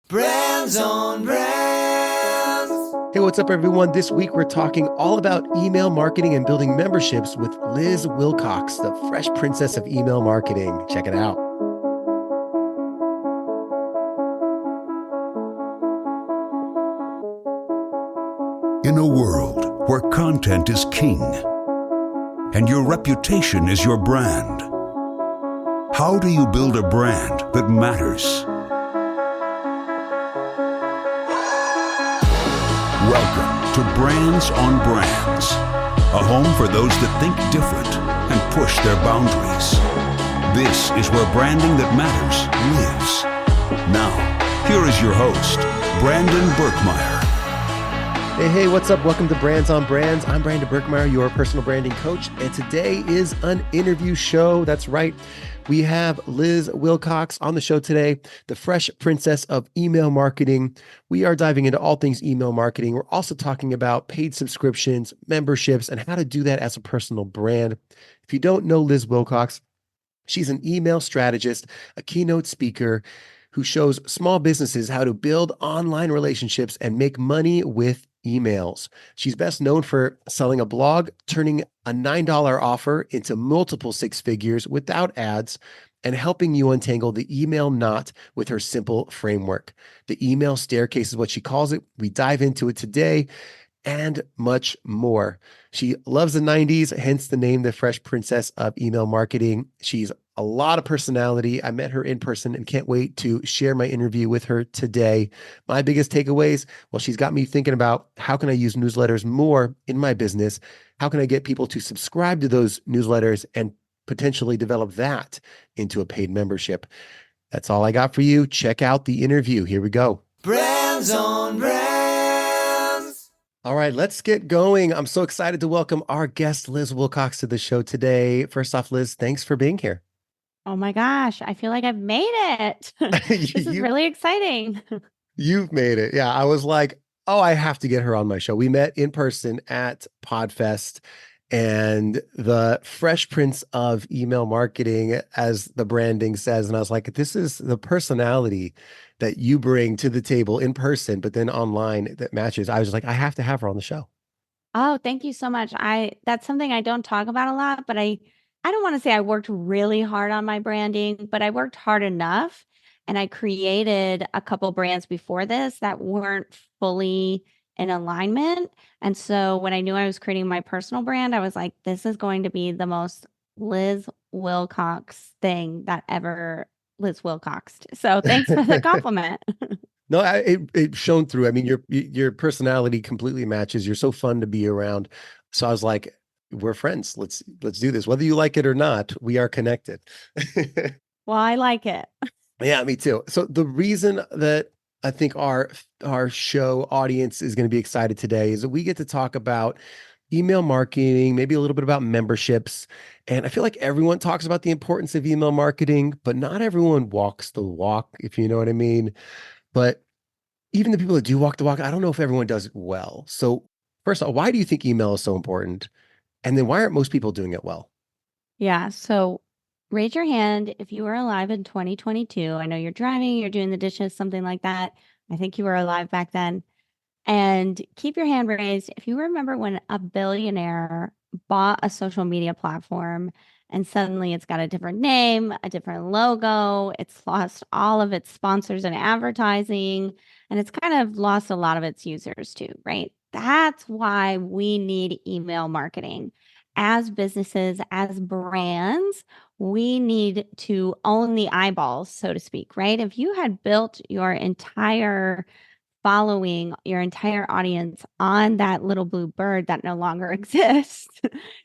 Brands on Brands. Hey, what's up, everyone? This week we're talking all about email marketing and building memberships with Liz Wilcox, the fresh princess of email marketing. Check it out. In a world where content is king and your reputation is your brand, how do you build a brand that matters? Welcome to Brands on Brands, a home for those that think different and push their boundaries. This is where branding that matters lives. Now, here is your host, Brandon Birkmeyer. Hey, what's up? Welcome to Brands on Brands. I'm Brandon Birkmeyer, your personal branding coach, and today is an interview show. That's right. We have Liz Wilcox on the show today, the fresh princess of email marketing. We are diving into all things email marketing. We're also talking about paid subscriptions, memberships, and how to do that as a personal brand. If you don't know Liz Wilcox, she's an email strategist, a keynote speaker who shows small businesses how to build online relationships and make money with emails. She's best known for selling a blog, turning a $9 offer into multiple six figures without ads, and helping you untangle the email knot with her simple framework. The email staircase is what she calls it. We dive into it today and much more. She loves the 90s, hence the name, the Fresh Princess of Email Marketing. She's a lot of personality. I met her in person and can't wait to share my interview with her today. My biggest takeaways, well, she's got me thinking about how can I use newsletters more in my business? How can I get people to subscribe to those newsletters and potentially develop that into a paid membership? That's all I got for you. Check out the interview. Here we go. Brands on Brands. All right, let's get going. I'm so excited to welcome our guest, Liz Wilcox, to the show today. First off, Liz, thanks for being here. Oh my gosh, I feel like I've made it. This is You, really exciting. you've made it. Yeah, I was like, oh, I have to get her on my show. We met in person at Podfest, and the Fresh Prince of Email Marketing, as the branding says. And I was like, this is the personality that you bring to the table in person, but then online that matches. I was like, I have to have her on the show. Oh, thank you so much. That's something I don't talk about a lot, but I don't want to say I worked really hard on my branding, but I worked hard enough and I created a couple brands before this that weren't fully in alignment. And so when I knew I was creating my personal brand, I was like, this is going to be the most Liz Wilcox thing that ever Liz Wilcoxed. So thanks for the compliment. No, it shone through. I mean, your personality completely matches. You're so fun to be around. So I was like, we're friends. Let's do this. Whether you like it or not, we are connected. Well, I like it. Yeah, me too. So the reason that I think our show audience is going to be excited today is that we get to talk about email marketing, maybe a little bit about memberships. And I feel like everyone talks about the importance of email marketing, but not everyone walks the walk, if you know what I mean. But even the people that do walk the walk, I don't know if everyone does it well. So first of all, why do you think email is so important? And then why aren't most people doing it well? Yeah. So raise your hand if you were alive in 2022. I know you're driving, you're doing the dishes, something like that. I think you were alive back then. And keep your hand raised if you remember when a billionaire bought a social media platform and suddenly it's got a different name, a different logo, it's lost all of its sponsors and advertising, and it's kind of lost a lot of its users too, right? That's why we need email marketing. As businesses, as brands, we need to own the eyeballs, so to speak, right? If you had built your entire following, your entire audience on that little blue bird that no longer exists,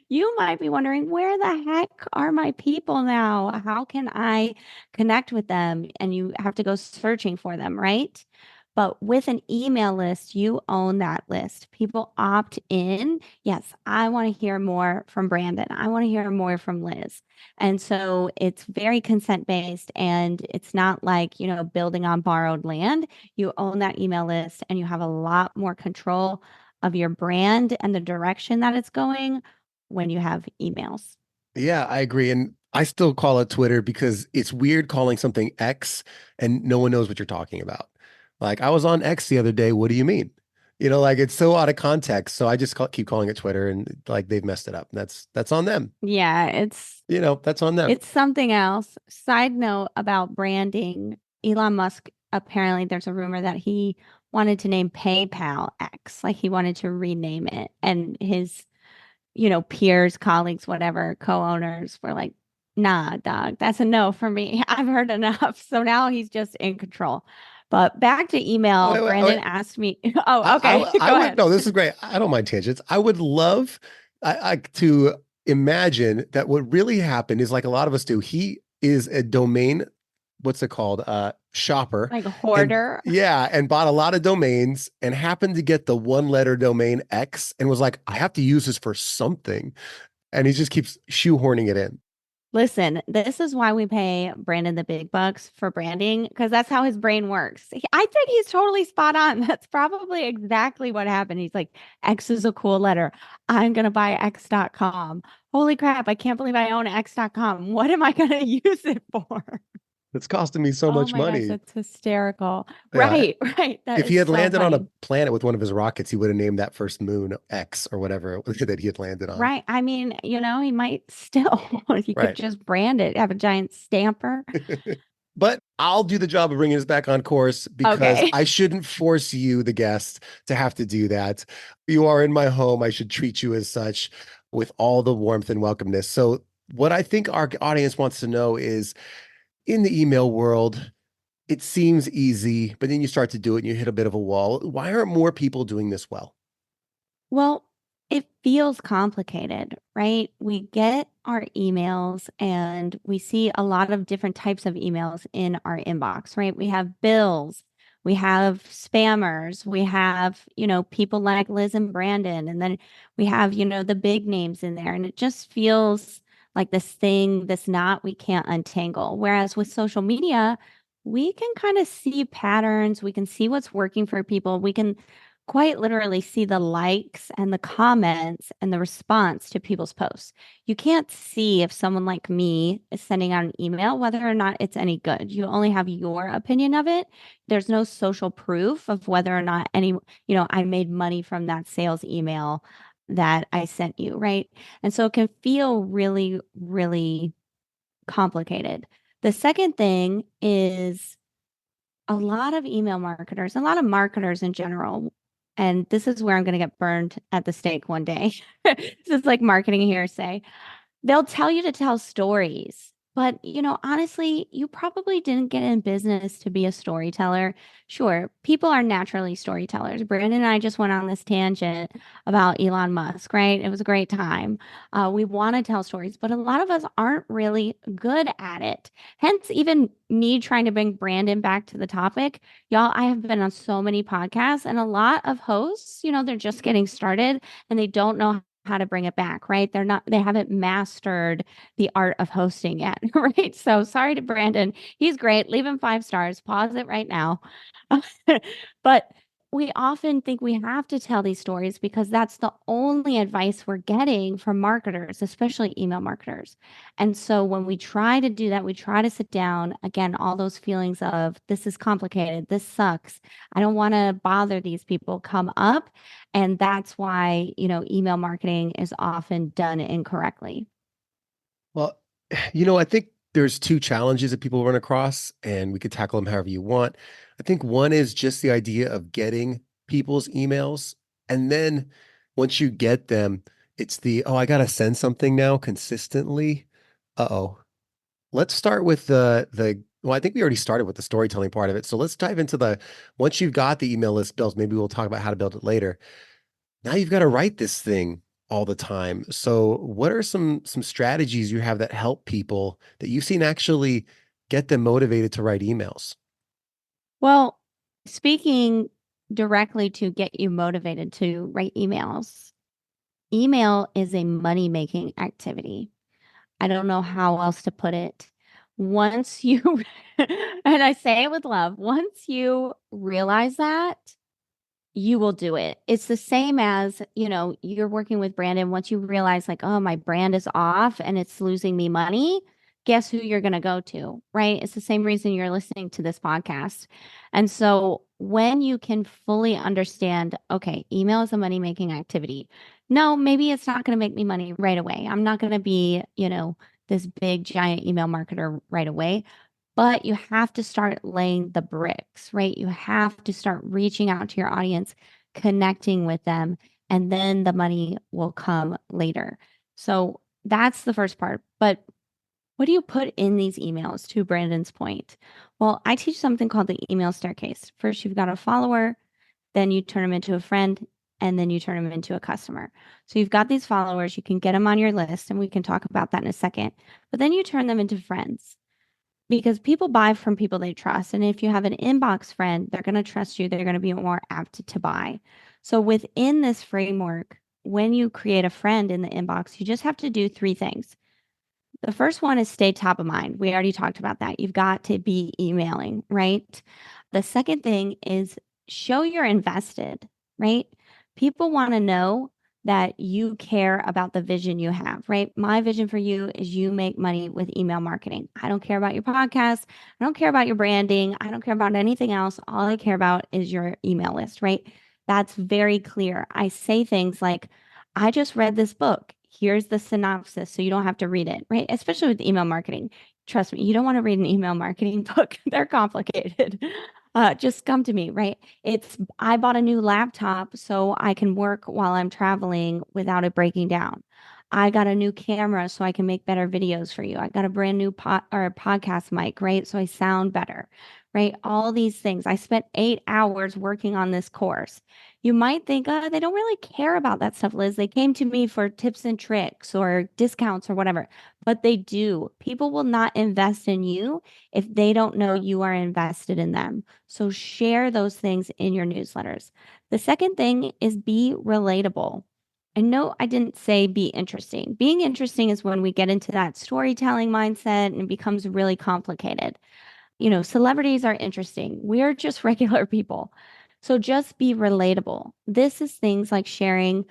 you might be wondering, where the heck are my people now? How can I connect with them? And you have to go searching for them, right? But with an email list, you own that list. People opt in. Yes, I want to hear more from Brandon. I want to hear more from Liz. And so it's very consent based and it's not like, building on borrowed land. You own that email list and you have a lot more control of your brand and the direction that it's going when you have emails. Yeah, I agree. And I still call it Twitter because it's weird calling something X and no one knows what you're talking about. Like, I was on X the other day. What do you mean? Like it's so out of context. So I just keep calling it Twitter, and like they've messed it up. That's on them. Yeah, it's That's on them. it's something else. Side note about branding, Elon Musk, apparently there's a rumor that he wanted to name PayPal X, like he wanted to rename it. And his, peers, colleagues, whatever, co-owners were like, nah, dog, that's a no for me. I've heard enough. So now he's just in control. But back to email, Wait, wait, Brandon wait. asked me, oh, okay, I go would, ahead. no, this is great. I don't mind tangents. I would love to imagine that what really happened is like a lot of us do. He is a domain, what's it called? Shopper. Like a And hoarder. yeah, and bought a lot of domains and happened to get the one letter domain X and was like, I have to use this for something. And he just keeps shoehorning it in. Listen, this is why we pay Brandon the big bucks for branding, because that's how his brain works. I think he's totally spot on. That's probably exactly what happened. He's like, X is a cool letter. I'm going to buy X.com. Holy crap. I can't believe I own X.com. What am I going to use it for? It's costing me so Oh much my gosh, money. that's hysterical. Yeah. Right. That If he is had so landed on a funny. planet with one of his rockets, he would have named that first moon X or whatever that he had landed on. Right. I mean, he might still, he could Right. just brand it, have a giant stamper. But I'll do the job of bringing us back on course because Okay. I shouldn't force you, the guest, to have to do that. You are in my home. I should treat you as such with all the warmth and welcomeness. So, what I think our audience wants to know is in the email world, it seems easy, but then you start to do it and you hit a bit of a wall. Why aren't more people doing this well? Well, it feels complicated, right? We get our emails and we see a lot of different types of emails in our inbox, right? We have bills, we have spammers, we have, people like Liz and Brandon, and then we have, the big names in there. And it just feels like this knot we can't untangle. Whereas with social media, we can kind of see patterns, we can see what's working for people, we can quite literally see the likes and the comments and the response to people's posts. You can't see if someone like me is sending out an email, whether or not it's any good. You only have your opinion of it. There's no social proof of whether or not I made money from that sales email that I sent you, right? And so it can feel really, really complicated. The second thing is a lot of email marketers, a lot of marketers in general, and this is where I'm going to get burned at the stake one day. This is like marketing hearsay. They'll tell you to tell stories. But, honestly, you probably didn't get in business to be a storyteller. Sure, people are naturally storytellers. Brandon and I just went on this tangent about Elon Musk, right? It was a great time. We want to tell stories, but a lot of us aren't really good at it. Hence, even me trying to bring Brandon back to the topic. Y'all, I have been on so many podcasts, and a lot of hosts, they're just getting started and they don't know how to bring it back, right? They haven't mastered the art of hosting yet, right? So sorry to Brandon. He's great. Leave him 5 stars. Pause it right now. But we often think we have to tell these stories because that's the only advice we're getting from marketers, especially email marketers. And so when we try to do that, we try to sit down, again, all those feelings of this is complicated, this sucks, I don't want to bother these people come up. And that's why, email marketing is often done incorrectly. Well, I think there's two challenges that people run across, and we could tackle them however you want. I think one is just the idea of getting people's emails. And then once you get them, it's I got to send something now consistently. Uh-oh. Let's start with well, I think we already started with the storytelling part of it. So let's dive into once you've got the email list built, maybe we'll talk about how to build it later. Now you've got to write this thing all the time. So what are some strategies you have that help people that you've seen actually get them motivated to write emails? Well, speaking directly to get you motivated to write emails, email is a money-making activity. I don't know how else to put it. Once you, and I say it with love, once you realize that, you will do it. It's the same as, you're working with Brandon. Once you realize like, oh, my brand is off and it's losing me money, guess who you're going to go to, right? It's the same reason you're listening to this podcast. And so when you can fully understand, okay, email is a money-making activity. No, maybe it's not going to make me money right away. I'm not going to be, this big giant email marketer right away. But you have to start laying the bricks, right? You have to start reaching out to your audience, connecting with them, and then the money will come later. So that's the first part. But what do you put in these emails, to Brandon's point? Well, I teach something called the email staircase. First, you've got a follower, then you turn them into a friend, and then you turn them into a customer. So you've got these followers, you can get them on your list, and we can talk about that in a second. But then you turn them into friends, because people buy from people they trust. And if you have an inbox friend, they're going to trust you. They're going to be more apt to buy. So within this framework, when you create a friend in the inbox, you just have to do 3 things. The first one is stay top of mind. We already talked about that. You've got to be emailing, right? The second thing is show you're invested, right? People want to know that you care about the vision you have, right? My vision for you is you make money with email marketing. I don't care about your podcast. I don't care about your branding. I don't care about anything else. All I care about is your email list, right? That's very clear. I say things like, I just read this book. Here's the synopsis, so you don't have to read it, right? Especially with email marketing. Trust me, you don't want to read an email marketing book. They're complicated. Just come to me, right? I bought a new laptop so I can work while I'm traveling without it breaking down. I got a new camera so I can make better videos for you. I got a brand new podcast mic, right? So I sound better, right? All these things. I spent 8 hours working on this course. You might think, they don't really care about that stuff, Liz. They came to me for tips and tricks or discounts or whatever, but they do. People will not invest in you if they don't know you are invested in them. So share those things in your newsletters. The second thing is be relatable. And no, I didn't say be interesting. Being interesting is when we get into that storytelling mindset and it becomes really complicated. Celebrities are interesting. We're just regular people. So just be relatable. This is things like sharing,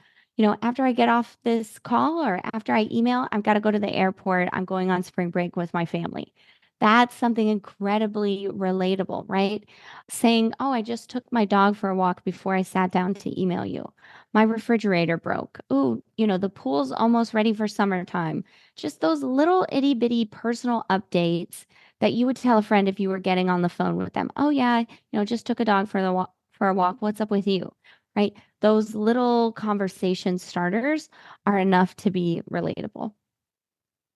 after I get off this call or after I email, I've got to go to the airport. I'm going on spring break with my family. That's something incredibly relatable, right? Saying, oh, I just took my dog for a walk before I sat down to email you. My refrigerator broke. Oh, the pool's almost ready for summertime. Just those little itty bitty personal updates that you would tell a friend if you were getting on the phone with them. Oh yeah, just took a dog for a walk. What's up with you? Right? Those little conversation starters are enough to be relatable.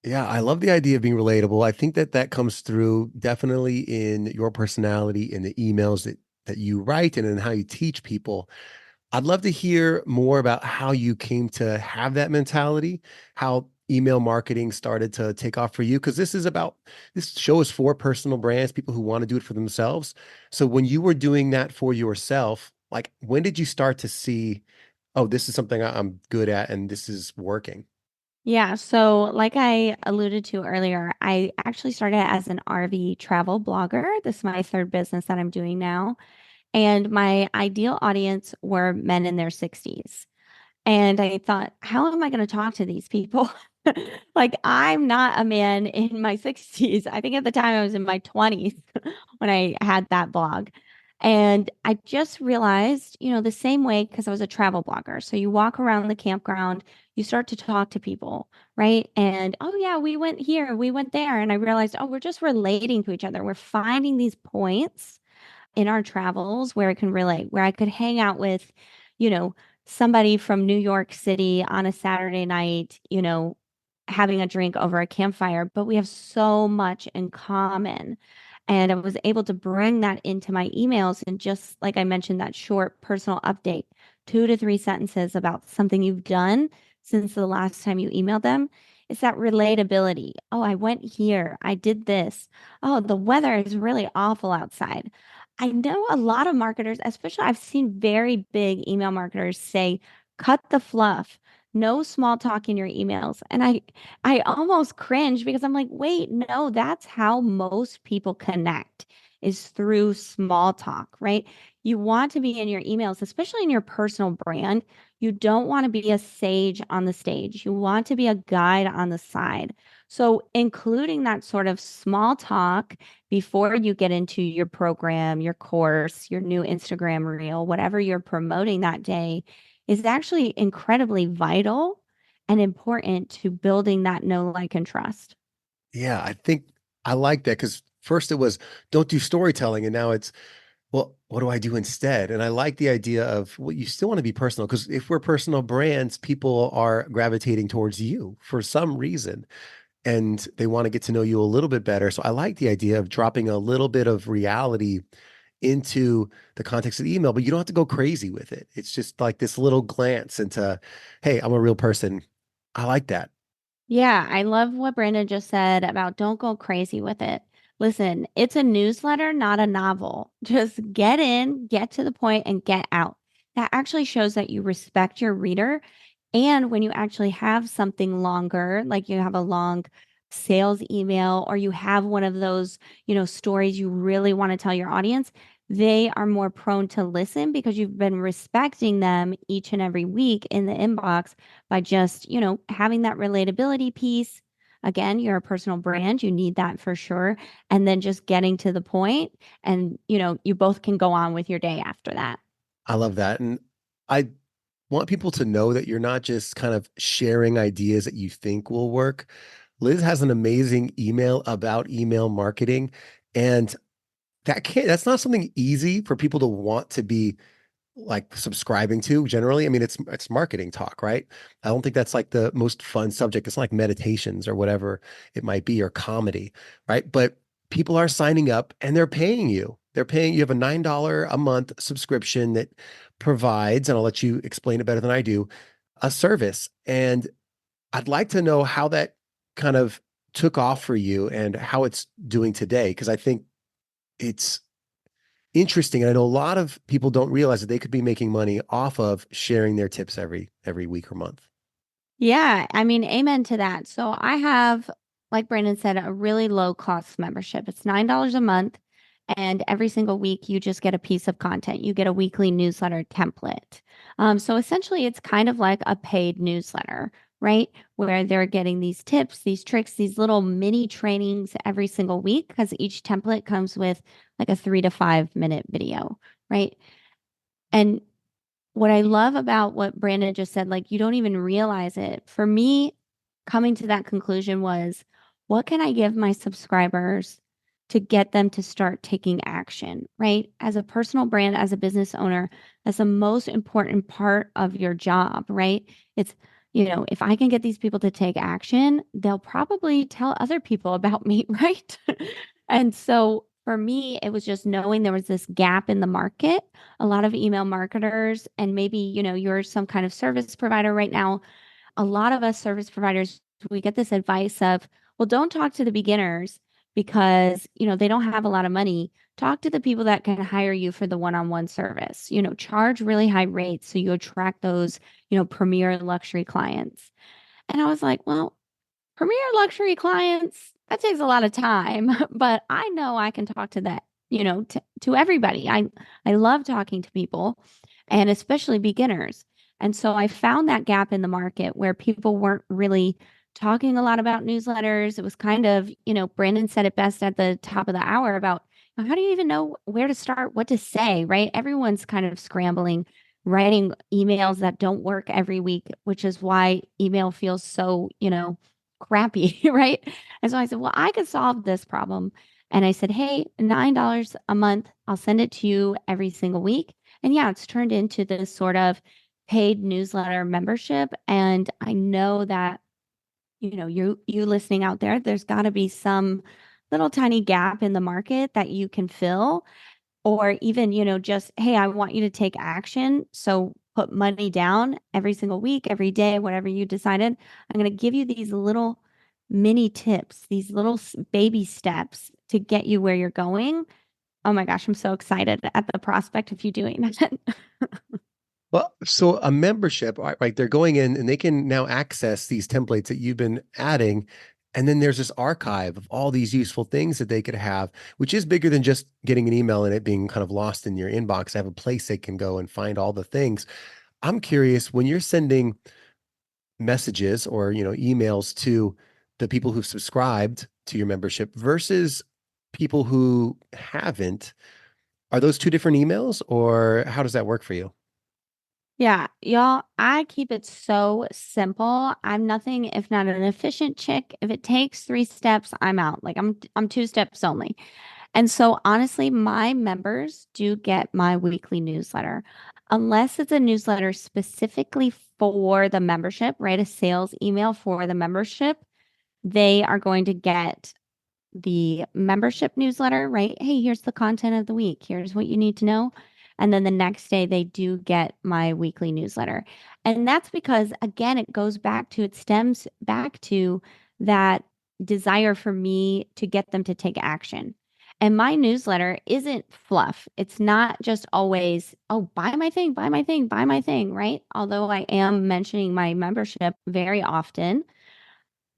Yeah, I love the idea of being relatable. I think that comes through definitely in your personality, in the emails that you write, and in how you teach people. I'd love to hear more about how you came to have that mentality, how email marketing started to take off for you, because this show is for personal brands, people who want to do it for themselves. So when you were doing that for yourself, like when did you start to see, oh, this is something I'm good at and this is working? Yeah, so like I alluded to earlier, I actually started as an RV travel blogger. This is my third business that I'm doing now. And my ideal audience were men in their 60s. And I thought, how am I going to talk to these people? Like, I'm not a man in my 60s. I think at the time I was in my 20s when I had that blog. And I just realized, the same way, because I was a travel blogger. So you walk around the campground, you start to talk to people, right? And, oh, yeah, we went here, we went there. And I realized, oh, we're just relating to each other. We're finding these points in our travels where it can relate, where I could hang out with, you know, somebody from New York City on a Saturday night, having a drink over a campfire, but we have so much in common. And I was able to bring that into my emails. And just like I mentioned, that short personal update, 2 to 3 sentences about something you've done since the last time you emailed them. It's that relatability. Oh, I went here. I did this. Oh, the weather is really awful outside. I know a lot of marketers, especially I've seen very big email marketers say, cut the fluff, no small talk in your emails. And I almost cringe because I'm like, wait, no, that's how most people connect is through small talk, right? You want to be in your emails, especially in your personal brand. You don't want to be a sage on the stage. You want to be a guide on the side. So including that sort of small talk before you get into your program, your course, your new Instagram reel, whatever you're promoting that day is actually incredibly vital and important to building that know, like, and trust. Yeah, I think I like that because first it was don't do storytelling, and now it's well, what do I do instead? And I like the idea of well, you still want to be personal because if we're personal brands, people are gravitating towards you for some reason and they want to get to know you a little bit better. So I like the idea of dropping a little bit of reality into the context of the email, but you don't have to go crazy with it. It's just like this little glance into, hey, I'm a real person. I like that. Yeah, I love what Brandon just said about don't go crazy with it. Listen, it's a newsletter, not a novel. Just get in, get to the point, and get out. That actually shows that you respect your reader. And when you actually have something longer, like you have a long sales email or you have one of those, stories you really want to tell your audience, they are more prone to listen because you've been respecting them each and every week in the inbox by just, having that relatability piece. Again, you're a personal brand, you need that for sure. And then just getting to the point and, you both can go on with your day after that. I love that. And I want people to know that you're not just kind of sharing ideas that you think will work. Liz has an amazing email about email marketing. And that's not something easy for people to want to be like subscribing to generally. I mean, it's marketing talk, right? I don't think that's like the most fun subject. It's not like meditations or whatever it might be, or comedy, right? But people are signing up and they're paying you. They're paying you have a $9 a month subscription that provides, and I'll let you explain it better than I do, a service. And I'd like to know how that kind of took off for you and how it's doing today. Because I think it's interesting. And I know a lot of people don't realize that they could be making money off of sharing their tips every week or month. Yeah, I mean, amen to that. So I have, like Brandon said, a really low cost membership. It's $9 a month. And every single week, you just get a piece of content. You get a weekly newsletter template. So essentially, it's kind of like a paid newsletter, right? Where they're getting these tips, these tricks, these little mini trainings every single week, because each template comes with like a 3 to 5 minute video, right? And what I love about what Brandon just said, like, you don't even realize it. For me, coming to that conclusion was, what can I give my subscribers to get them to start taking action, right? As a personal brand, as a business owner, that's the most important part of your job, right? It's, if I can get these people to take action, they'll probably tell other people about me, right? And so for me, it was just knowing there was this gap in the market. A lot of email marketers, and maybe, you're some kind of service provider right now. A lot of us service providers, we get this advice of, well, don't talk to the beginners because, they don't have a lot of money. Talk to the people that can hire you for the one-on-one service. Charge really high rates so you attract those, premier luxury clients. And I was like, well, premier luxury clients, that takes a lot of time, but I know I can talk to that, to everybody. I love talking to people and especially beginners. And so I found that gap in the market where people weren't really talking a lot about newsletters. It was kind of, Brandon said it best at the top of the hour about how do you even know where to start, what to say, right? Everyone's kind of scrambling, writing emails that don't work every week, which is why email feels so, crappy, right? And so I said, well, I could solve this problem. And I said, hey, $9 a month, I'll send it to you every single week. And yeah, it's turned into this sort of paid newsletter membership. And I know that, you listening out there, there's got to be some little tiny gap in the market that you can fill, or even, just, hey, I want you to take action. So put money down every single week, every day, whatever you decided. I'm going to give you these little mini tips, these little baby steps to get you where you're going. Oh my gosh, I'm so excited at the prospect of you doing that. Well, so a membership, right? They're going in and they can now access these templates that you've been adding. And then there's this archive of all these useful things that they could have, which is bigger than just getting an email and it being kind of lost in your inbox. They have a place they can go and find all the things. I'm curious when you're sending messages or, emails to the people who've subscribed to your membership versus people who haven't, are those two different emails, or how does that work for you? Yeah, y'all, I keep it so simple. I'm nothing if not an efficient chick. If it takes 3 steps, I'm out. Like I'm 2 steps only. And so honestly, my members do get my weekly newsletter. Unless it's a newsletter specifically for the membership, right? A sales email for the membership, they are going to get the membership newsletter, right? Hey, here's the content of the week. Here's what you need to know. And then the next day, they do get my weekly newsletter. And that's because, again, it stems back to that desire for me to get them to take action. And my newsletter isn't fluff. It's not just always, oh, buy my thing, buy my thing, buy my thing, right? Although I am mentioning my membership very often,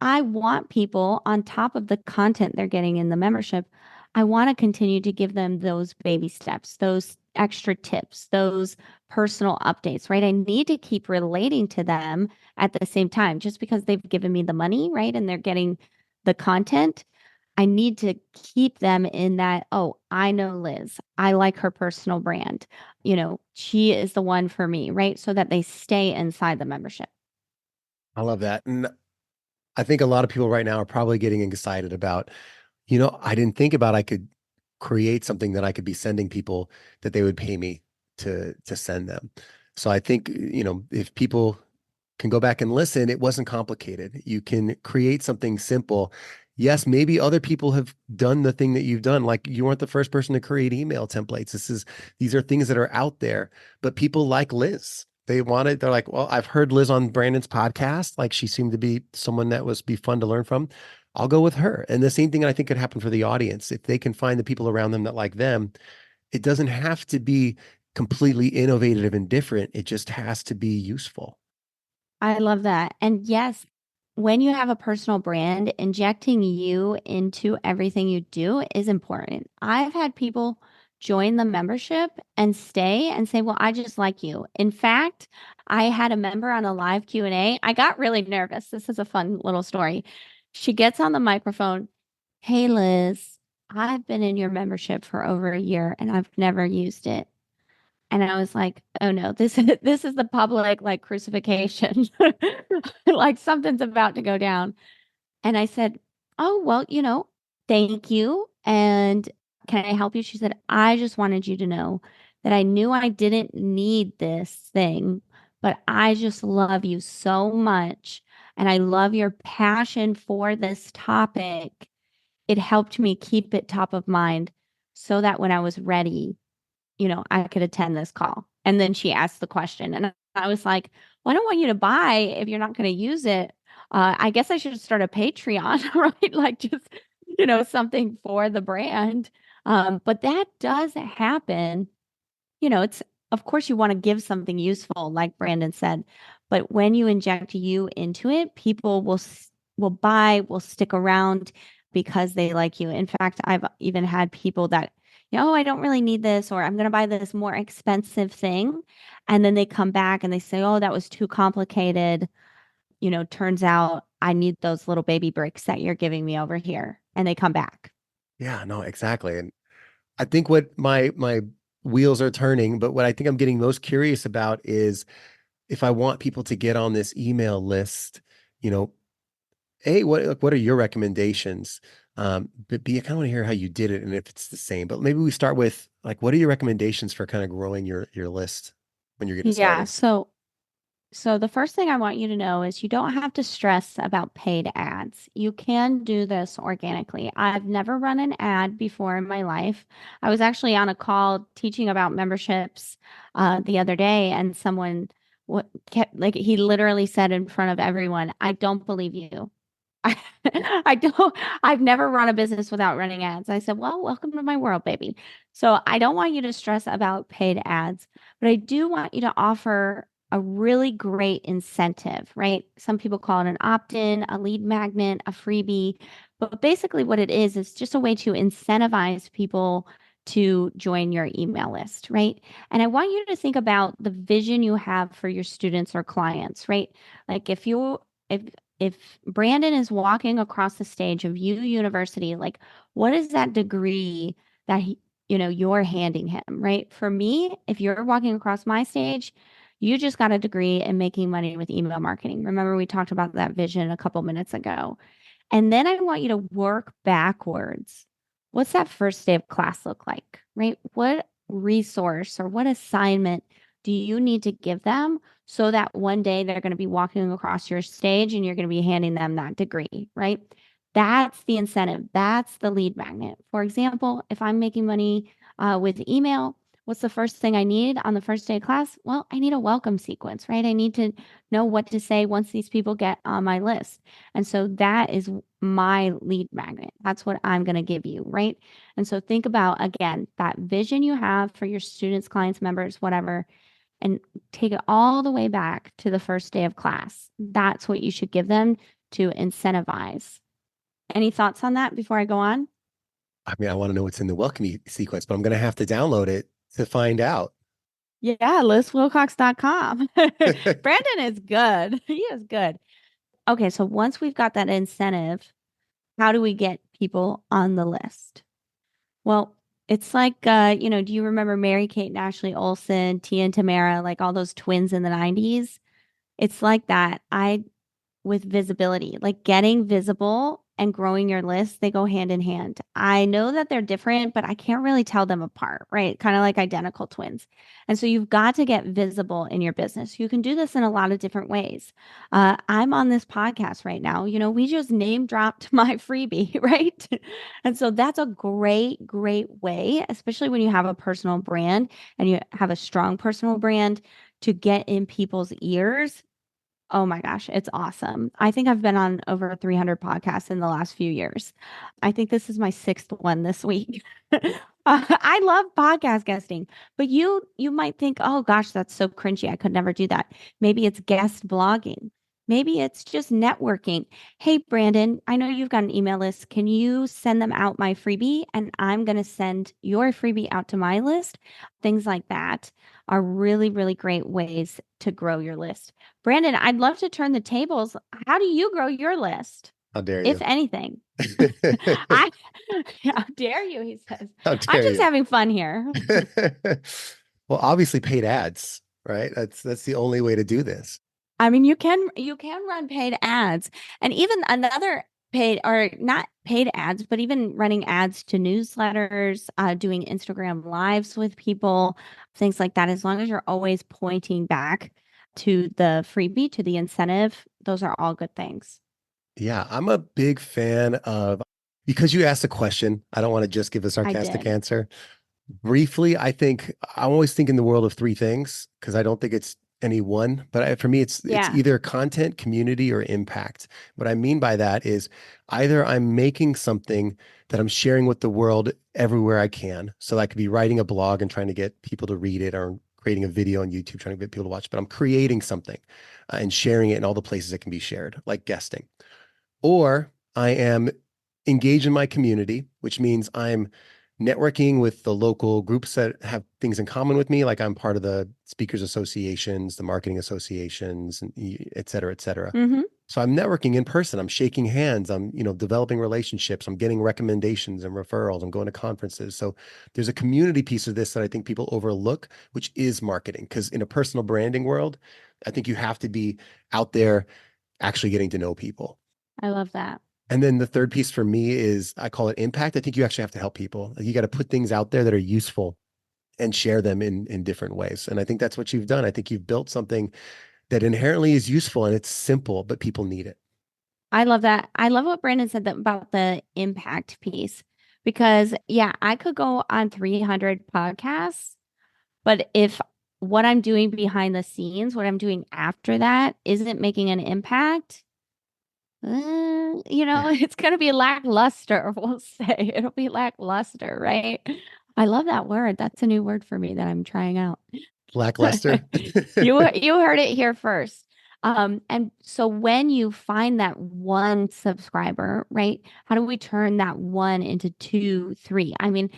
I want people on top of the content they're getting in the membership. I want to continue to give them those baby steps, those extra tips, those personal updates, right? I need to keep relating to them at the same time. Just because they've given me the money, right? And they're getting the content, I need to keep them in that, oh, I know Liz. I like her personal brand. She is the one for me, right? So that they stay inside the membership. I love that. And I think a lot of people right now are probably getting excited about, I didn't think about I could create something that I could be sending people that they would pay me to send them. So I think, if people can go back and listen, it wasn't complicated. You can create something simple. Yes, maybe other people have done the thing that you've done. Like, you weren't the first person to create email templates. These are things that are out there, but people like Liz. They're like, well, I've heard Liz on Brandon's podcast. Like, she seemed to be someone that be fun to learn from. I'll go with her. And the same thing I think could happen for the audience. If they can find the people around them that like them, it doesn't have to be completely innovative and different. It just has to be useful. I love that. And yes, when you have a personal brand, injecting you into everything you do is important. I've had people join the membership and stay and say, "Well, I just like you." In fact, I had a member on a live Q&A. I got really nervous. This is a fun little story. She gets on the microphone. "Hey, Liz, I've been in your membership for over a year and I've never used it." And I was like, "Oh no, this is the public like crucifixion. Like something's about to go down." And I said, "Oh, well, thank you. And can I help you?" She said, "I just wanted you to know that I knew I didn't need this thing, but I just love you so much. And I love your passion for this topic. It helped me keep it top of mind so that when I was ready, I could attend this call." And then she asked the question. And I was like, "Well, I don't want you to buy if you're not going to use it. I guess I should start a Patreon," right? Like just, something for the brand. But that does happen. It's, of course, you want to give something useful, like Brandon said. But when you inject you into it, people will buy, will stick around because they like you. In fact, I've even had people that, "Oh, I don't really need this," or "I'm going to buy this more expensive thing." And then they come back and they say, "Oh, that was too complicated. Turns out I need those little baby bricks that you're giving me over here." And they come back. Yeah, no, exactly. And I think what my wheels are turning, but what I think I'm getting most curious about is, if I want people to get on this email list, you know, A, what are your recommendations? But B, I kind of want to hear how you did it and if it's the same. But maybe we start with, like, what are your recommendations for kind of growing your list when you're getting Yeah. started? So the first thing I want you to know is you don't have to stress about paid ads. You can do this organically. I've never run an ad before in my life. I was actually on a call teaching about memberships the other day, and someone kept like he literally said in front of everyone, "I don't believe you." I, I don't, I've never run a business without running ads. I said, "Well, welcome to my world, baby." So I don't want you to stress about paid ads, but I do want you to offer a really great incentive, right? Some people call it an opt-in, a lead magnet, a freebie. But basically what it is just a way to incentivize people to join your email list, right? And I want you to think about the vision you have for your students or clients, right? Like if if Brandon is walking across the stage of U University, like what is that degree that you're handing him, right? For me, if you're walking across my stage, you just got a degree in making money with email marketing. Remember, we talked about that vision a couple minutes ago. And then I want you to work backwards. What's that first day of class look like, right? What resource or what assignment do you need to give them so that one day they're going to be walking across your stage and you're going to be handing them that degree, right? That's the incentive. That's the lead magnet. For example, if I'm making money with email, what's the first thing I need on the first day of class? Well, I need a welcome sequence, right? I need to know what to say once these people get on my list. And so that is my lead magnet. That's what I'm going to give you, right? And so think about, again, that vision you have for your students, clients, members, whatever, and take it all the way back to the first day of class. That's what you should give them to incentivize. Any thoughts on that before I go on? I mean, I want to know what's in the welcome sequence, but I'm going to have to download it to find out. Yeah, LizWilcox.com. Brandon is good. He is good. Okay, so once we've got that incentive, how do we get people on the list? Well, it's like, do you remember Mary Kate and Ashley Olsen, Tia and Tamara, like all those twins in the 90s? It's like that. With visibility, like getting visible and growing your list, they go hand in hand. I know that they're different, but I can't really tell them apart, right? Kind of like identical twins. And so you've got to get visible in your business. You can do this in a lot of different ways. I'm on this podcast right now. We just name dropped my freebie, right? And so that's a great, great way, especially when you have a personal brand and you have a strong personal brand, to get in people's ears. Oh my gosh, it's awesome. I think I've been on over 300 podcasts in the last few years. I think this is my 6th one this week. I love podcast guesting, but you might think, oh gosh, that's so cringy. I could never do that. Maybe it's guest blogging. Maybe it's just networking. Hey, Brandon, I know you've got an email list. Can you send them out my freebie? And I'm going to send your freebie out to my list. Things like that are really, really great ways to grow your list. Brandon, I'd love to turn the tables. How do you grow your list? How dare you? If anything. How dare you, he says. How dare I'm just you? having fun here. Well, obviously paid ads, right? That's the only way to do this. I mean, you can run paid ads, and even another paid, or not paid ads, but even running ads to newsletters, doing Instagram lives with people, things like that. As long as you're always pointing back to the freebie, to the incentive, those are all good things. Yeah, I'm a big fan of, because you asked a question, I don't want to just give a sarcastic did. answer. Briefly, I always think in the world of 3 things, because I don't think it's any one, but for me, it's either content, community, or impact. What I mean by that is either I'm making something that I'm sharing with the world everywhere I can. So I could be writing a blog and trying to get people to read it, or creating a video on YouTube, trying to get people to watch, but I'm creating something and sharing it in all the places it can be shared, like guesting. Or I am engaged in my community, which means I'm networking with the local groups that have things in common with me. Like I'm part of the speakers associations, the marketing associations, and et cetera, et cetera. Mm-hmm. So I'm networking in person. I'm shaking hands. I'm, developing relationships. I'm getting recommendations and referrals. I'm going to conferences. So there's a community piece of this that I think people overlook, which is marketing. Because in a personal branding world, I think you have to be out there actually getting to know people. I love that. And then the third piece for me is, I call it impact. I think you actually have to help people. Like, you got to put things out there that are useful and share them in different ways. And I think that's what you've done. I think you've built something that inherently is useful and it's simple, but people need it. I love that. I love what Brandon said about the impact piece, because I could go on 300 podcasts, but if what I'm doing behind the scenes, what I'm doing after that isn't making an impact, it's going to be lackluster. We'll say it'll be lackluster, right? I love that word. That's a new word for me that I'm trying out. Lackluster. You heard it here first. And so when you find that one subscriber, right? How do we turn that 1 into 2, 3? I mean,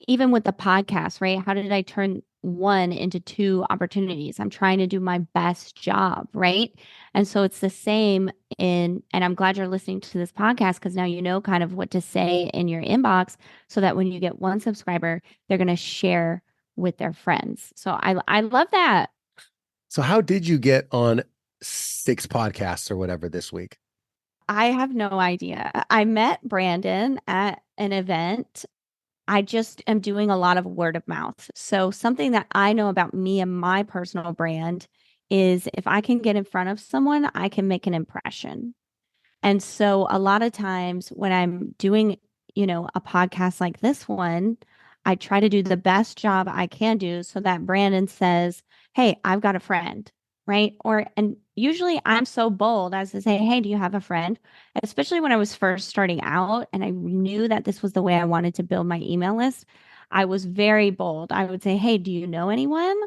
even with the podcast, right? How did I turn one into two opportunities. I'm trying to do my best job, right? And so it's the same and I'm glad you're listening to this podcast because now you know kind of what to say in your inbox so that when you get one subscriber, they're going to share with their friends. So I love that. So how did you get on 6 podcasts or whatever this week? I have no idea. I met Brandon at an event. I just am doing a lot of word of mouth. So something that I know about me and my personal brand is if I can get in front of someone, I can make an impression. And so a lot of times when I'm doing, a podcast like this one, I try to do the best job I can do so that Brandon says, "Hey, I've got a friend." Right. And usually I'm so bold as to say, "Hey, do you have a friend?" Especially when I was first starting out and I knew that this was the way I wanted to build my email list. I was very bold. I would say, "Hey, do you know anyone?"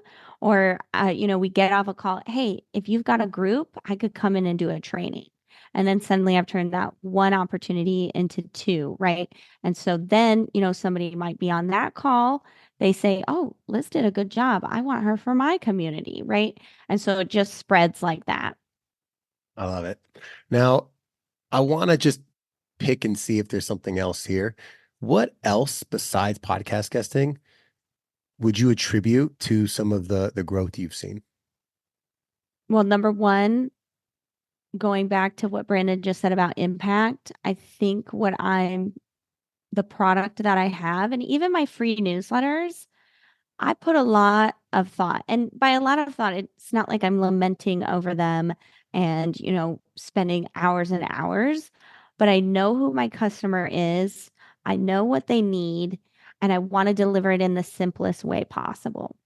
Or, we get off a call. "Hey, if you've got a group, I could come in and do a training." And then suddenly I've turned that one opportunity into two, right? And so then, somebody might be on that call. They say, "Oh, Liz did a good job. I want her for my community," right? And so it just spreads like that. I love it. Now, I want to just pick and see if there's something else here. What else besides podcast guesting would you attribute to some of the growth you've seen? Well, number one, going back to what Brandon just said about impact, I think the product that I have, and even my free newsletters, I put a lot of thought. And by a lot of thought, it's not like I'm lamenting over them and, spending hours and hours, but I know who my customer is. I know what they need, and I want to deliver it in the simplest way possible.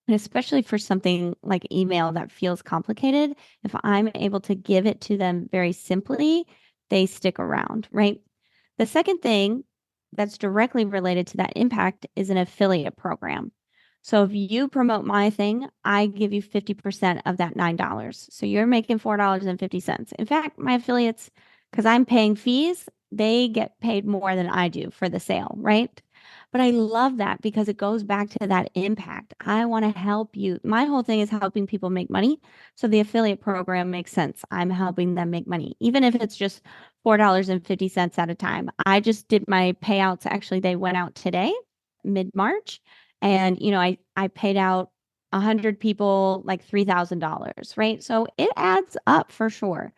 And especially for something like email that feels complicated, if I'm able to give it to them very simply, they stick around, right? The second thing that's directly related to that impact is an affiliate program. So if you promote my thing, I give you 50% of that $9. So you're making $4.50. In fact, my affiliates, because I'm paying fees, they get paid more than I do for the sale, right? But I love that because it goes back to that impact. I want to help you. My whole thing is helping people make money. So the affiliate program makes sense. I'm helping them make money, even if it's just $4.50 at a time. I just did my payouts. Actually, they went out today, mid-March. And, I paid out 100 people like $3,000, right? So it adds up for sure.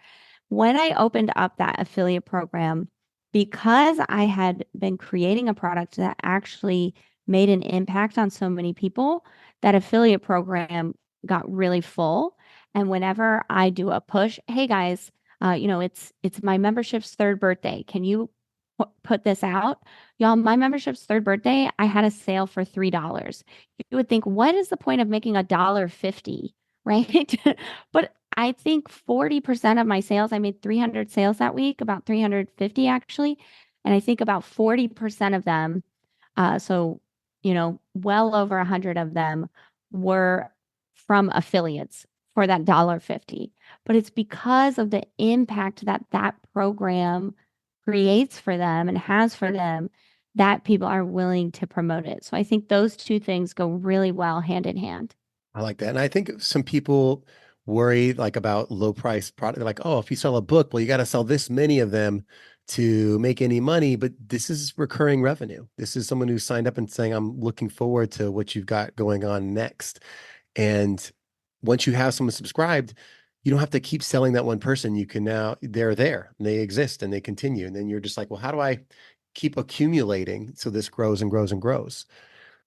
When I opened up that affiliate program, because I had been creating a product that actually made an impact on so many people, that affiliate program got really full. And whenever I do a push, "Hey guys, it's my membership's third birthday. Can you put this out?" Y'all, my membership's third birthday, I had a sale for $3. You would think, what is the point of making $1.50, right? But I think 40% of my sales, I made 300 sales that week, about 350 actually. And I think about 40% of them, so, well over 100 of them were from affiliates for that $1.50. But it's because of the impact that that program creates for them and has for them that people are willing to promote it. So I think those two things go really well hand in hand. I like that. And I think some people worry like about low price product. They're like, oh, if you sell a book, well, you got to sell this many of them to make any money. But this is recurring revenue. This is someone who signed up and saying, I'm looking forward to what you've got going on next. And once you have someone subscribed, you don't have to keep selling that one person. You can now, they're there and they exist and they continue. And then you're just like, well, how do I keep accumulating so this grows and grows and grows?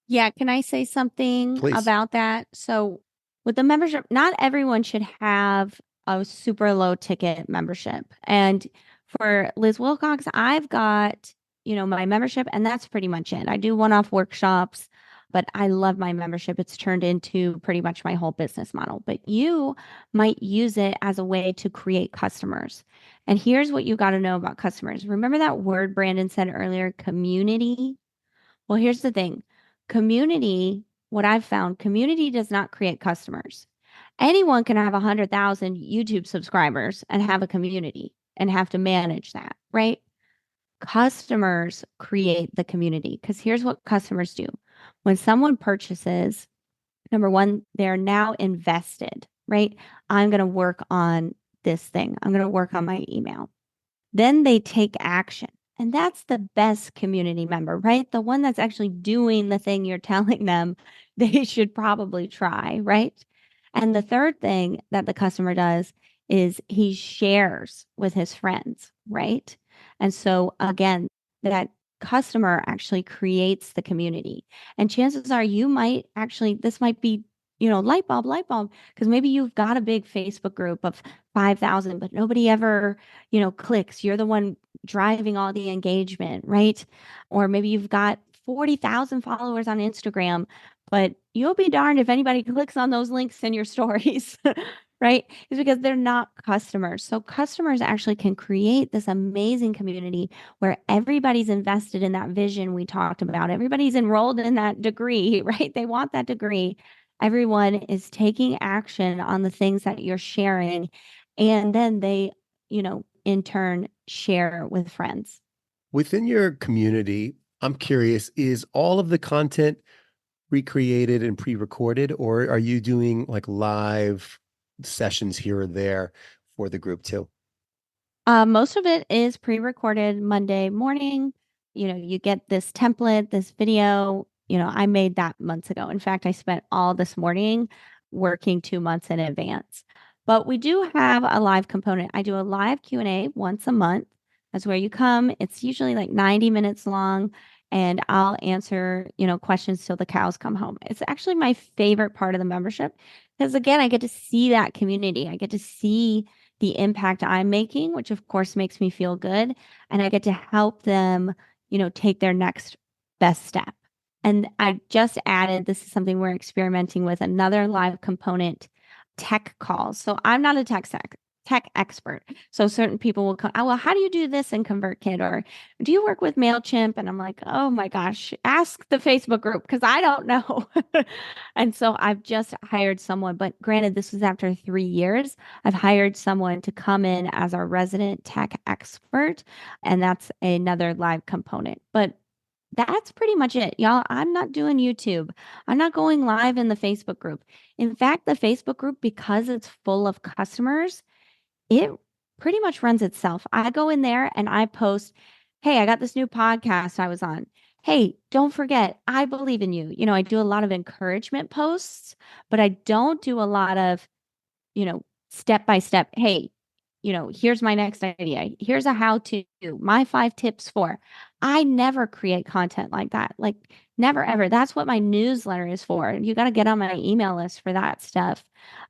Yeah, can I say something Please. about that? So, with the membership, not everyone should have a super low ticket membership. And for Liz Wilcox, I've got, my membership, and that's pretty much it. I do one-off workshops, but I love my membership. It's turned into pretty much my whole business model. But you might use it as a way to create customers. And here's what you got to know about customers. Remember that word Brandon said earlier, community? Well, here's the thing. Community, what I've found, community does not create customers. Anyone can have 100,000 YouTube subscribers and have a community and have to manage that, right? Customers create the community because here's what customers do. When someone purchases, Number one, they're now invested, right? I'm going to work on this thing. I'm going to work on my email. Then they take action. And that's the best community member, right? The one that's actually doing the thing you're telling them they should probably try, right? And the third thing that the customer does is he shares with his friends, right? And so again, that customer actually creates the community. And chances are you might actually, this might be, light bulb, because maybe you've got a big Facebook group of 5,000, but nobody ever, clicks. You're the one driving all the engagement, right? Or maybe you've got 40,000 followers on Instagram, but you'll be darned if anybody clicks on those links in your stories, right? It's because they're not customers. So customers actually can create this amazing community where everybody's invested in that vision we talked about. Everybody's enrolled in that degree, right? They want that degree. Everyone is taking action on the things that you're sharing. And then they, in turn, share with friends. Within your community, I'm curious, is all of the content recreated and pre-recorded, or are you doing like live sessions here or there for the group too? Most of it is pre-recorded Monday morning. You get this template, this video. I made that months ago. In fact, I spent all this morning working 2 months in advance. But we do have a live component. I do a live Q&A once a month. That's where you come. It's usually like 90 minutes long, and I'll answer, questions till the cows come home. It's actually my favorite part of the membership because, again, I get to see that community. I get to see the impact I'm making, which of course makes me feel good. And I get to help them, take their next best step. And I just added, this is something we're experimenting with, another live component, tech calls. So I'm not a tech expert. So certain people will come, oh, well, how do you do this in ConvertKit? Or do you work with MailChimp? And I'm like, oh my gosh, ask the Facebook group because I don't know. And so I've just hired someone, but granted, this was after 3 years. I've hired someone to come in as our resident tech expert, and that's another live component. But that's pretty much it, y'all. I'm not doing YouTube. I'm not going live in the Facebook group. In fact, the Facebook group, because it's full of customers, it pretty much runs itself. I go in there and I post, hey, I got this new podcast I was on. Hey, don't forget, I believe in you. I do a lot of encouragement posts, but I don't do a lot of, step by step. Hey, here's my next idea. Here's a how to, my 5 tips for. I never create content like that. Like, never, ever. That's what my newsletter is for. You got to get on my email list for that stuff.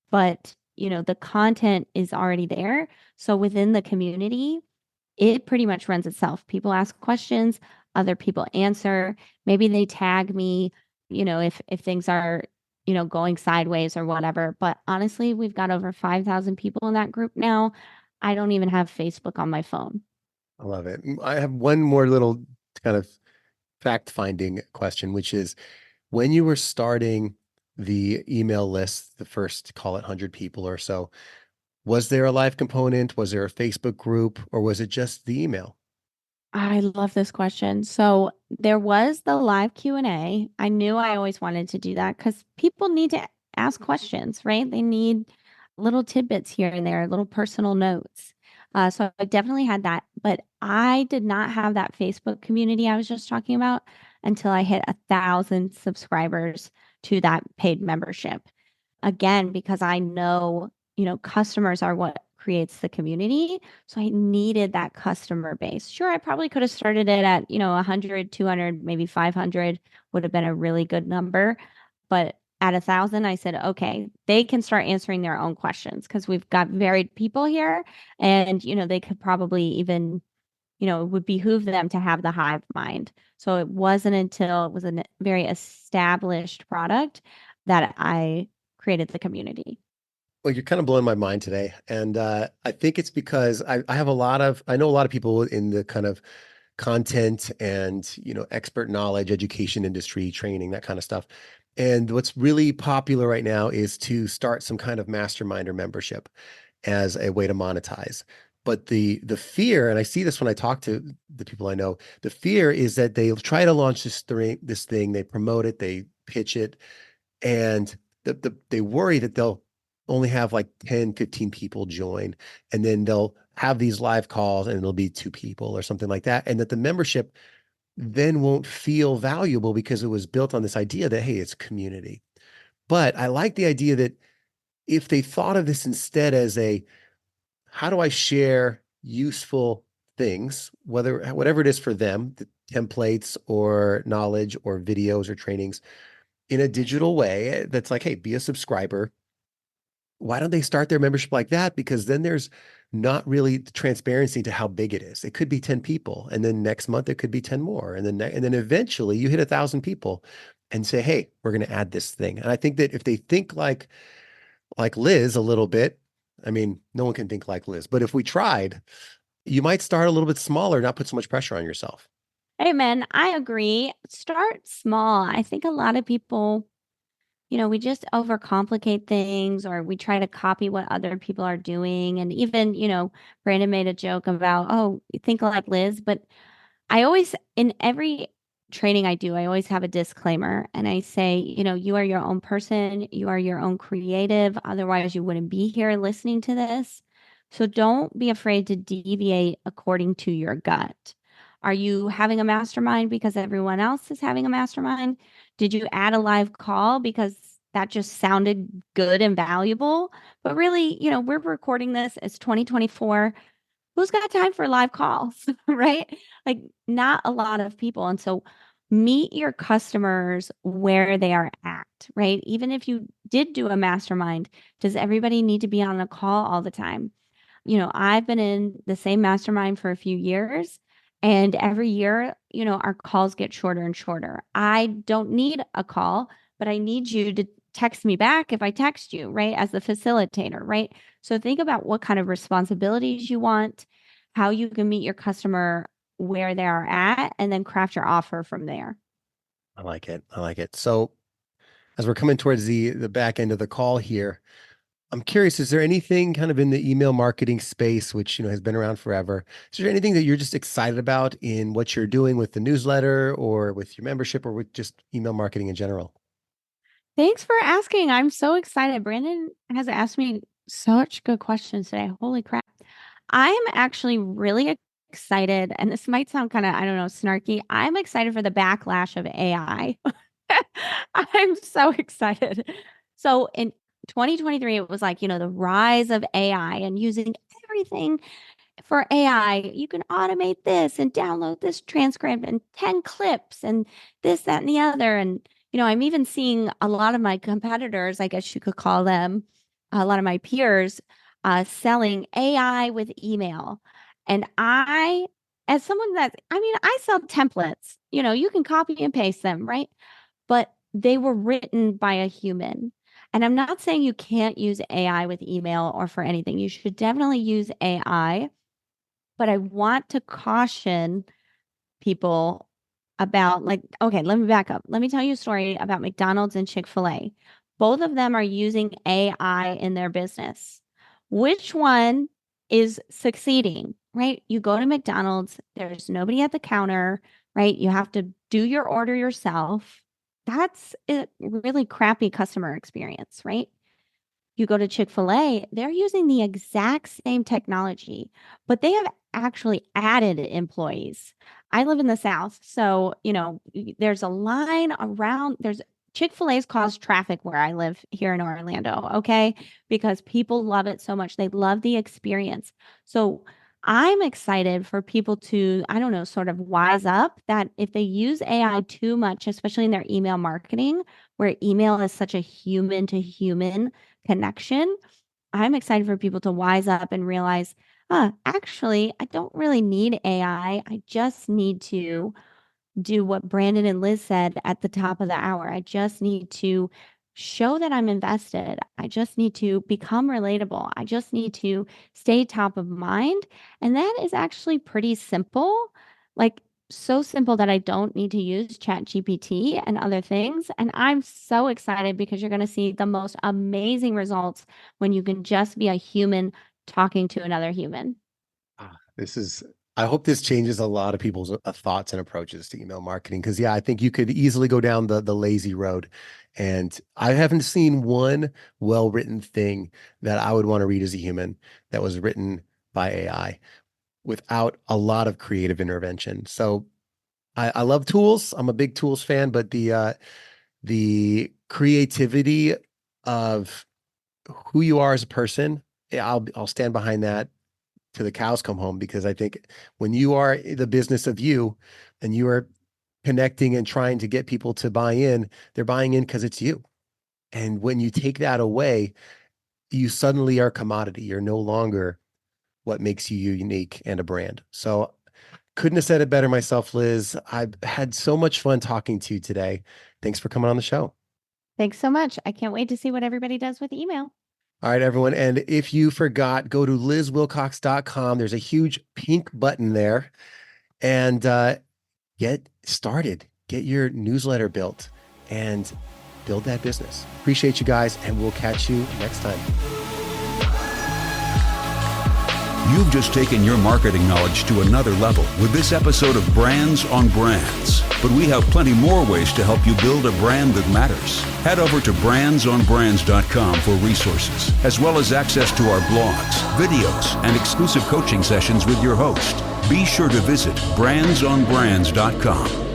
But, the content is already there. So within the community, it pretty much runs itself. People ask questions, other people answer. Maybe they tag me, if things are, going sideways or whatever. But honestly, we've got over 5,000 people in that group now. I don't even have Facebook on my phone. I love it. I have one more little kind of fact-finding question, which is when you were starting the email list, the first, call it 100 people or so, was there a live component? Was there a Facebook group, or was it just the email? I love this question. So there was the live Q&A. I knew I always wanted to do that because people need to ask questions, right? They need little tidbits here and there, little personal notes. So I definitely had that, but I did not have that Facebook community I was just talking about until I hit 1,000 subscribers to that paid membership. Again, because I know, customers are what creates the community. So I needed that customer base. Sure, I probably could have started it at, 100, 200, maybe 500 would have been a really good number. But at 1,000, I said, okay, they can start answering their own questions because we've got varied people here. And, they could probably even, it would behoove them to have the hive mind. So it wasn't until it was a very established product that I created the community. Well, you're kind of blowing my mind today. And I think it's because I know a lot of people in the kind of content and, expert knowledge, education industry, training, that kind of stuff. And what's really popular right now is to start some kind of mastermind or membership as a way to monetize. But the fear, and I see this when I talk to the people I know, the fear is that they'll try to launch this thing, they promote it, they pitch it, and they worry that they'll only have like 10, 15 people join, and then they'll have these live calls and it'll be 2 people or something like that. And that the membership then won't feel valuable because it was built on this idea that, hey, it's community. But I like the idea that if they thought of this instead as how do I share useful things, whatever it is for them, the templates or knowledge or videos or trainings in a digital way that's like, hey, be a subscriber. Why don't they start their membership like that? Because then there's not really transparency to how big it is. It could be 10 people, and then next month it could be 10 more. And then eventually you hit 1,000 people and say, hey, we're going to add this thing. And I think that if they think like Liz a little bit, I mean, no one can think like Liz, but if we tried, you might start a little bit smaller, not put so much pressure on yourself. Hey, man, I agree. Start small. I think a lot of people, we just overcomplicate things, or we try to copy what other people are doing. And even, Brandon made a joke about, oh, you think like Liz. But I always, in every training I do, I always have a disclaimer. And I say, you are your own person. You are your own creative. Otherwise, you wouldn't be here listening to this. So don't be afraid to deviate according to your gut. Are you having a mastermind because everyone else is having a mastermind? Did you add a live call because that just sounded good and valuable? But really, we're recording this. It's 2024. Who's got time for live calls, right? Like, not a lot of people. And so meet your customers where they are at, right? Even if you did do a mastermind, does everybody need to be on a call all the time? I've been in the same mastermind for a few years, and every year, our calls get shorter and shorter. I don't need a call, but I need you to text me back if I text you, right? As the facilitator, right? So think about what kind of responsibilities you want, how you can meet your customer where they are at, and then craft your offer from there. I like it. I like it. So as we're coming towards the back end of the call here, I'm curious, is there anything kind of in the email marketing space, which, has been around forever? Is there anything that you're just excited about in what you're doing with the newsletter or with your membership or with just email marketing in general? Thanks for asking. I'm so excited. Brandon has asked me such good questions today. Holy crap. I am actually really excited, and this might sound kind of, I don't know, snarky. I'm excited for the backlash of AI. I'm so excited. So in 2023, it was like, the rise of AI and using everything for AI. You can automate this and download this transcript and 10 clips and this, that, and the other. And, I'm even seeing a lot of my competitors, I guess you could call them, a lot of my peers, selling AI with email. And as someone I sell templates, you can copy and paste them, right? But they were written by a human. And I'm not saying you can't use AI with email or for anything. You should definitely use AI. But I want to caution people about, like, okay, let me back up. Let me tell you a story about McDonald's and Chick-fil-A. Both of them are using AI in their business. Which one is succeeding, right? You go to McDonald's, there's nobody at the counter, right? You have to do your order yourself. That's a really crappy customer experience, right? You go to Chick-fil-A, they're using the exact same technology, but they have actually added employees. I live in the South, so, there's a line around, there's Chick-fil-A's caused traffic where I live here in Orlando, okay? Because people love it so much. They love the experience. So I'm excited for people to, I don't know, sort of wise up that if they use AI too much, especially in their email marketing, where email is such a human to human connection, I'm excited for people to wise up and realize, actually, I don't really need AI. I just need to do what Brandon and Liz said at the top of the hour. I just need to show that I'm invested. I just need to become relatable. I just need to stay top of mind. And that is actually pretty simple. Like, so simple that I don't need to use ChatGPT and other things. And I'm so excited because you're going to see the most amazing results when you can just be a human talking to another human. I hope this changes a lot of people's thoughts and approaches to email marketing. Cause yeah, I think you could easily go down the lazy road And I haven't seen one well-written thing that I would want to read as a human that was written by AI without a lot of creative intervention. So I love tools. I'm a big tools fan, but the creativity of who you are as a person, I'll stand behind that till the cows come home, because I think when you are the business of you and you are connecting and trying to get people to buy in, they're buying in because it's you. And when you take that away, you suddenly are a commodity. You're no longer what makes you unique and a brand. So couldn't have said it better myself, Liz. I've had so much fun talking to you today. Thanks for coming on the show. Thanks so much. I can't wait to see what everybody does with email. All right, everyone. And if you forgot, go to lizwilcox.com. There's a huge pink button there, and get started. Get your newsletter built and build that business. Appreciate you guys, and we'll catch you next time. You've just taken your marketing knowledge to another level with this episode of Brands on Brands. But we have plenty more ways to help you build a brand that matters. Head over to brandsonbrands.com for resources, as well as access to our blogs, videos, and exclusive coaching sessions with your host. Be sure to visit brandsonbrands.com.